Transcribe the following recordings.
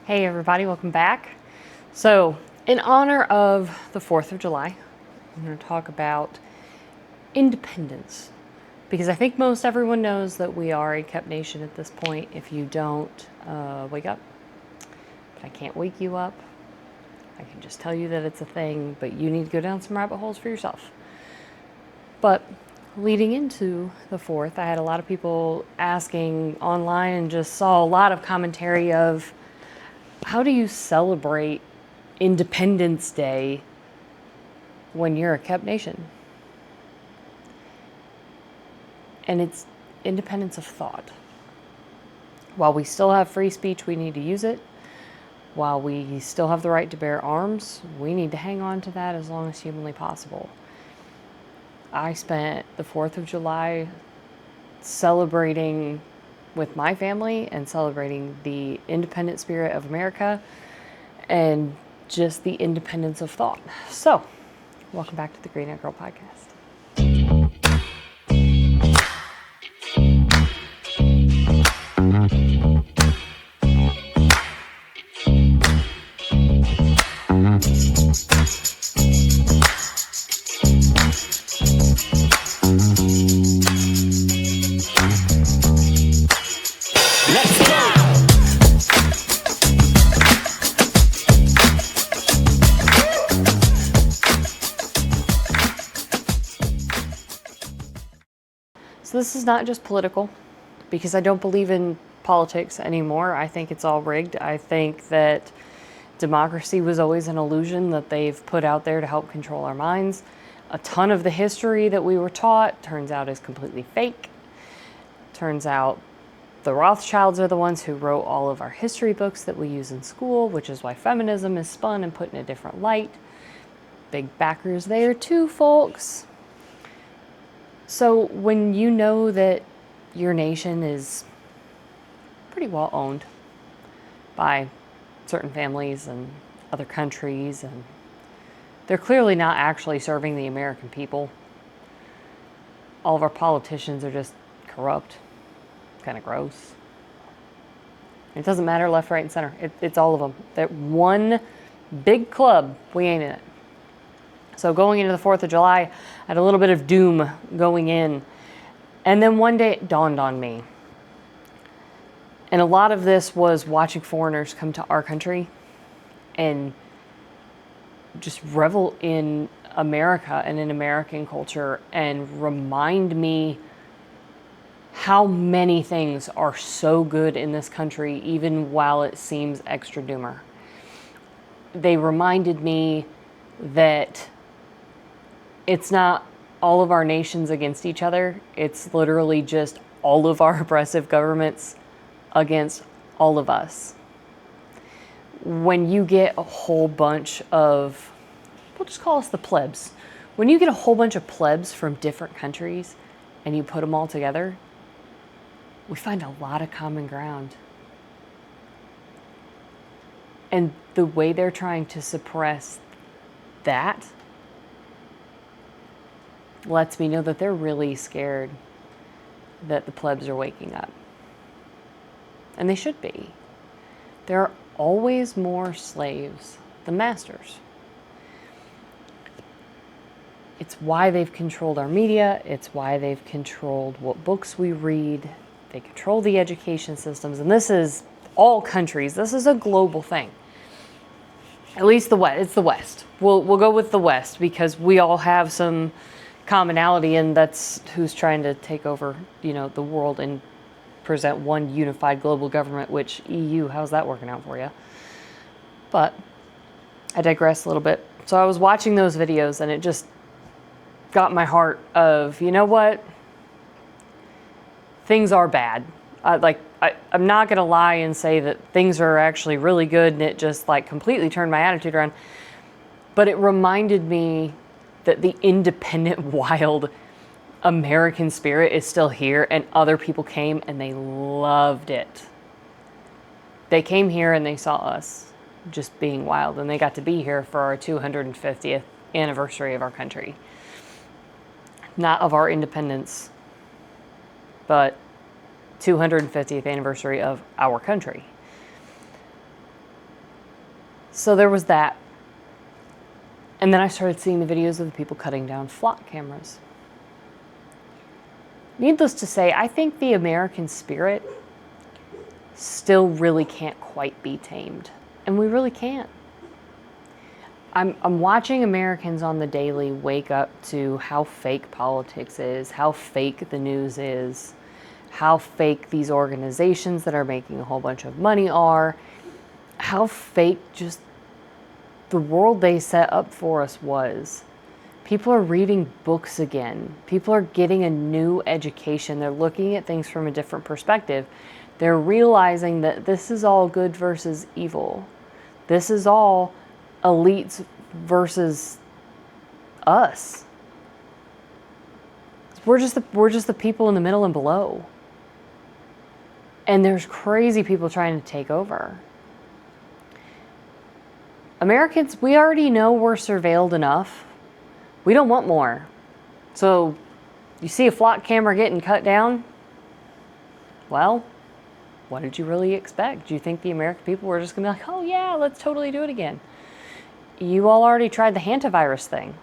Hey everybody, welcome back. So, in honor of the 4th of July, I'm going to talk about independence. Because I think most everyone knows that we are a kept nation at this point. If you don't, wake up. But I can't wake you up. I can just tell you that it's a thing, but you need to go down some rabbit holes for yourself. But leading into the 4th, I had a lot of people asking online and just saw a lot of commentary of, how do you celebrate Independence Day when you're a kept nation? And it's independence of thought. While we still have free speech, we need to use it. While we still have the right to bear arms, we need to hang on to that as long as humanly possible. I spent the 4th of July celebrating with my family and celebrating the independent spirit of America and just the independence of thought. So, welcome back to the Green Egg Girl podcast. So this is not just political, because I don't believe in politics anymore. I think it's all rigged. I think that democracy was always an illusion that they've put out there to help control our minds. A ton of the history that we were taught turns out is completely fake. Turns out the Rothschilds are the ones who wrote all of our history books that we use in school, which is why feminism is spun and put in a different light. Big backers there too, folks. So when you know that your nation is pretty well owned by certain families and other countries, and they're clearly not actually serving the American people. All of our politicians are just corrupt, kind of gross. It doesn't matter left, right, and center. It's all of them. That one big club, we ain't in it. So going into the 4th of July, I had a little bit of doom going in. And then one day it dawned on me. And a lot of this was watching foreigners come to our country and just revel in America and in American culture and remind me how many things are so good in this country, even while it seems extra doomer. They reminded me that it's not all of our nations against each other. It's literally just all of our oppressive governments against all of us. When you get a whole bunch of, we'll just call us the plebs. When you get a whole bunch of plebs from different countries and you put them all together, we find a lot of common ground. And the way they're trying to suppress that lets me know that they're really scared that the plebs are waking up. And they should be. There are always more slaves than masters. It's why they've controlled our media. It's why they've controlled what books we read. They control the education systems. And this is all countries. This is a global thing. At least the West. It's the West. We'll go with the West because we all have some commonality, and that's who's trying to take over, the world and present one unified global government, which EU, how's that working out for you? But I digress a little bit. So I was watching those videos and it just got my heart of, you know what? Things are bad. I'm not going to lie and say that things are actually really good and it just completely turned my attitude around. But it reminded me that the independent, wild American spirit is still here, and other people came and they loved it. They came here and they saw us just being wild, and they got to be here for our 250th anniversary of our country. Not of our independence, but 250th anniversary of our country. So there was that. And then I started seeing the videos of the people cutting down flock cameras. Needless to say, I think the American spirit still really can't quite be tamed. And we really can't. I'm watching Americans on the daily wake up to how fake politics is, how fake the news is, how fake these organizations that are making a whole bunch of money are, how fake just the world they set up for us was. People are reading books again. People are getting a new education. They're looking at things from a different perspective. They're realizing that this is all good versus evil. This is all elites versus us. We're just the people in the middle and below. And there's crazy people trying to take over. Americans, we already know we're surveilled enough. We don't want more. So you see a flock camera getting cut down? Well, what did you really expect? Do you think the American people were just going to be like, oh yeah, let's totally do it again? You all already tried the hantavirus thing.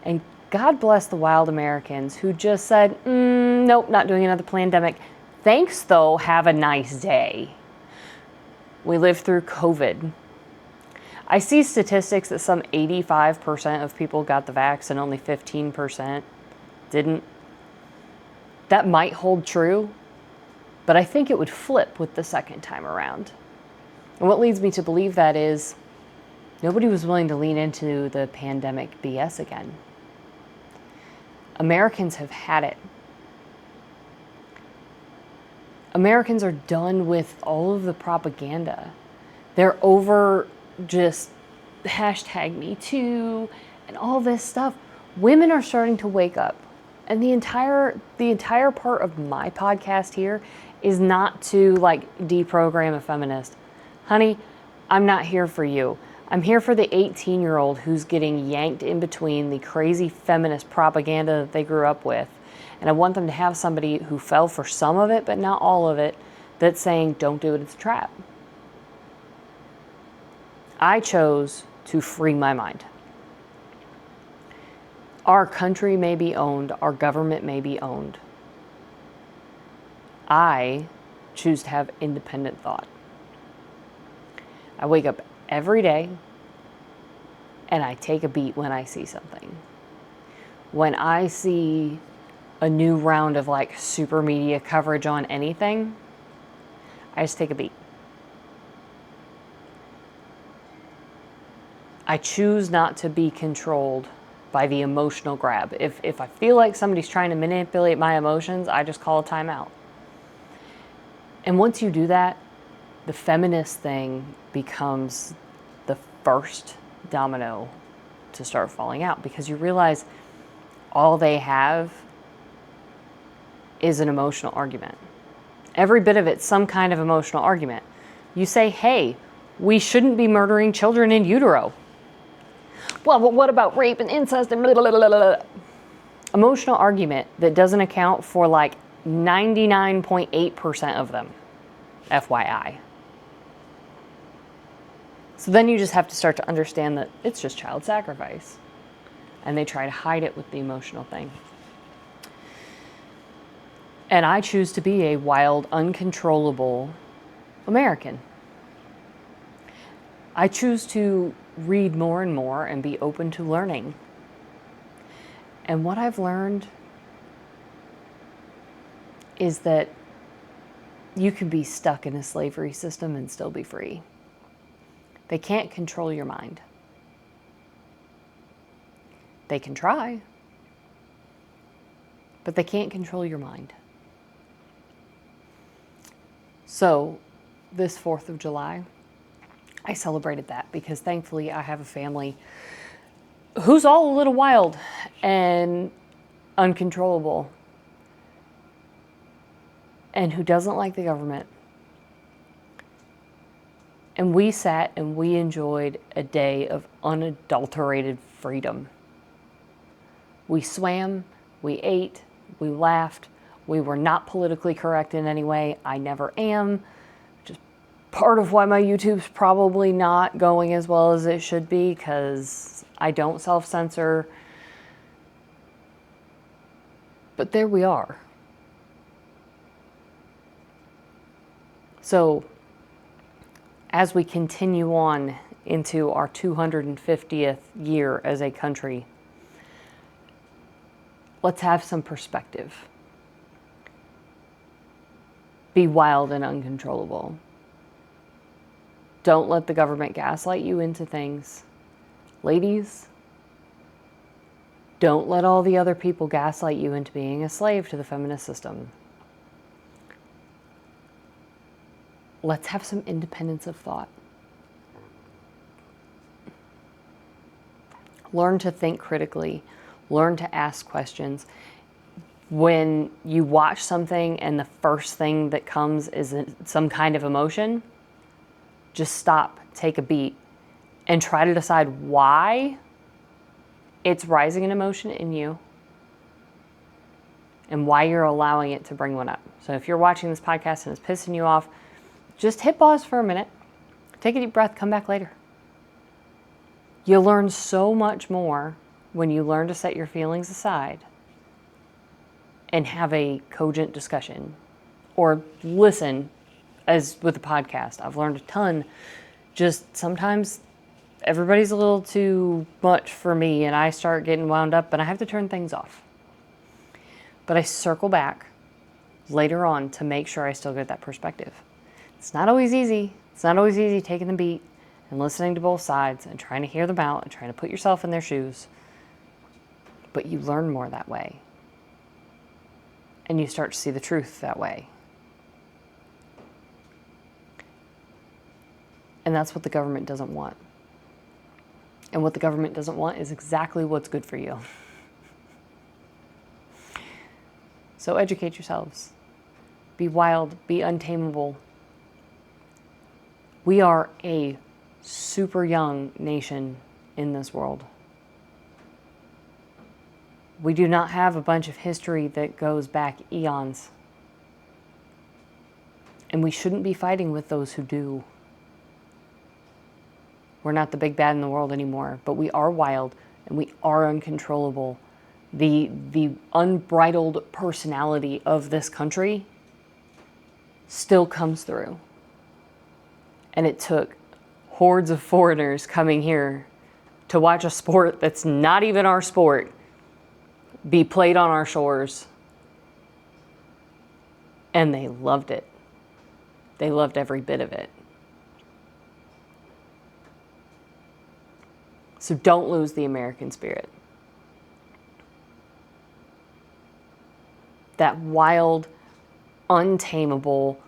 And God bless the wild Americans who just said, nope, not doing another plandemic. Thanks though, have a nice day. We lived through COVID. I see statistics that some 85% of people got the vax and only 15% didn't. That might hold true, but I think it would flip with the second time around. And what leads me to believe that is nobody was willing to lean into the pandemic BS again. Americans have had it. Americans are done with all of the propaganda. They're over just #MeToo and all this stuff. Women are starting to wake up. And the entire part of my podcast here is not to like deprogram a feminist. Honey, I'm not here for you. I'm here for the 18-year-old who's getting yanked in between the crazy feminist propaganda that they grew up with. And I want them to have somebody who fell for some of it, but not all of it, that's saying, don't do it, it's a trap. I chose to free my mind. Our country may be owned, our government may be owned. I choose to have independent thought. I wake up every day and I take a beat when I see something. When I see a new round of like super media coverage on anything, I just take a beat. I choose not to be controlled by the emotional grab. If I feel like somebody's trying to manipulate my emotions, I just call a timeout. And once you do that, the feminist thing becomes the first domino to start falling out, because you realize all they have is an emotional argument. Every bit of it's some kind of emotional argument. You say, hey, we shouldn't be murdering children in utero. Well, but what about rape and incest and blah, blah, blah, blah, blah. Emotional argument that doesn't account for like 99.8% of them, FYI. So then you just have to start to understand that it's just child sacrifice. And they try to hide it with the emotional thing. And I choose to be a wild, uncontrollable American. I choose to read more and more and be open to learning. And what I've learned is that you can be stuck in a slavery system and still be free. They can't control your mind. They can try, but they can't control your mind. So this 4th of July, I celebrated that because thankfully I have a family who's all a little wild and uncontrollable and who doesn't like the government. And we sat and we enjoyed a day of unadulterated freedom. We swam, we ate, we laughed. We were not politically correct in any way. I never am. Just part of why my YouTube's probably not going as well as it should be, because I don't self-censor. But there we are. So, as we continue on into our 250th year as a country, let's have some perspective. Be wild and uncontrollable. Don't let the government gaslight you into things. Ladies, don't let all the other people gaslight you into being a slave to the feminist system. Let's have some independence of thought. Learn to think critically. Learn to ask questions. When you watch something and the first thing that comes is some kind of emotion, just stop, take a beat, and try to decide why it's rising an emotion in you and why you're allowing it to bring one up. So if you're watching this podcast and it's pissing you off, just hit pause for a minute, take a deep breath, come back later. You learn so much more when you learn to set your feelings aside and have a cogent discussion, or listen. As with the podcast, I've learned a ton. Just sometimes everybody's a little too much for me and I start getting wound up and I have to turn things off. But I circle back later on to make sure I still get that perspective. It's not always easy. It's not always easy taking the beat and listening to both sides and trying to hear them out and trying to put yourself in their shoes. But you learn more that way. And you start to see the truth that way. And that's what the government doesn't want. And what the government doesn't want is exactly what's good for you. So educate yourselves. Be wild, be untamable. We are a super young nation in this world. We do not have a bunch of history that goes back eons. And we shouldn't be fighting with those who do. We're not the big bad in the world anymore, but we are wild and we are uncontrollable. The unbridled personality of this country still comes through. And it took hordes of foreigners coming here to watch a sport that's not even our sport be played on our shores. And they loved it. They loved every bit of it. So don't lose the American spirit. That wild, untamable,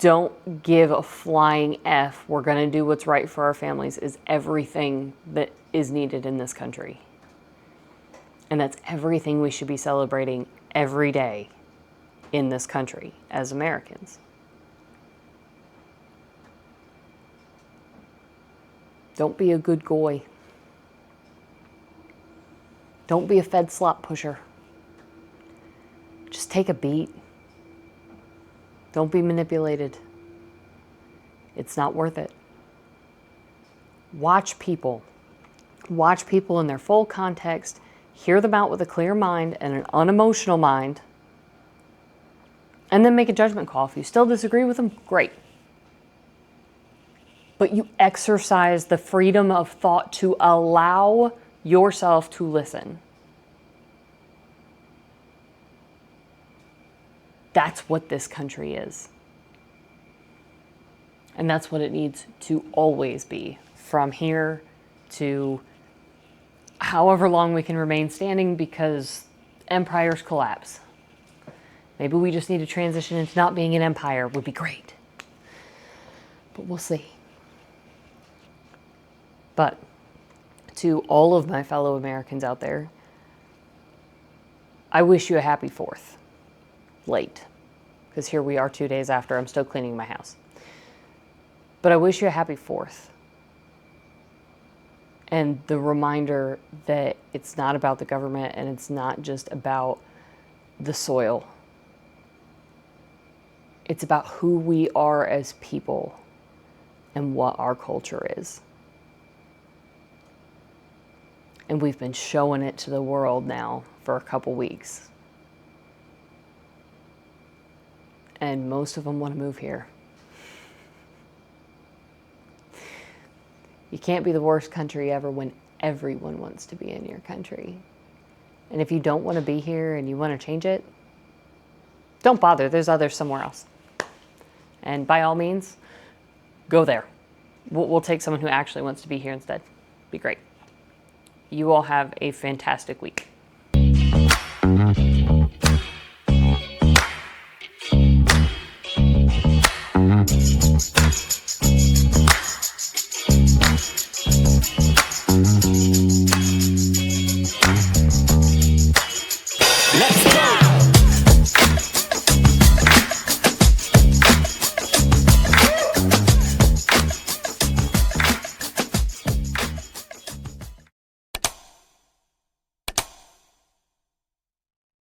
don't give a flying F, we're going to do what's right for our families, is everything that is needed in this country. And that's everything we should be celebrating every day in this country as Americans. Don't be a good goy. Don't be a Fed slop pusher. Just take a beat. Don't be manipulated. It's not worth it. Watch people. Watch people in their full context. Hear them out with a clear mind and an unemotional mind. And then make a judgment call. If you still disagree with them, great. But you exercise the freedom of thought to allow yourself to listen. That's what this country is. And that's what it needs to always be, from here to however long we can remain standing, because empires collapse. Maybe we just need to transition into not being an empire, would be great. But we'll see. But to all of my fellow Americans out there, I wish you a happy 4th. Late. Because here we are 2 days after. I'm still cleaning my house. But I wish you a happy 4th. And the reminder that it's not about the government and it's not just about the soil. It's about who we are as people and what our culture is. And we've been showing it to the world now for a couple weeks. And most of them want to move here. You can't be the worst country ever when everyone wants to be in your country. And if you don't want to be here and you want to change it, don't bother. There's others somewhere else. And by all means, go there. We'll take someone who actually wants to be here instead. Be great. You all have a fantastic week.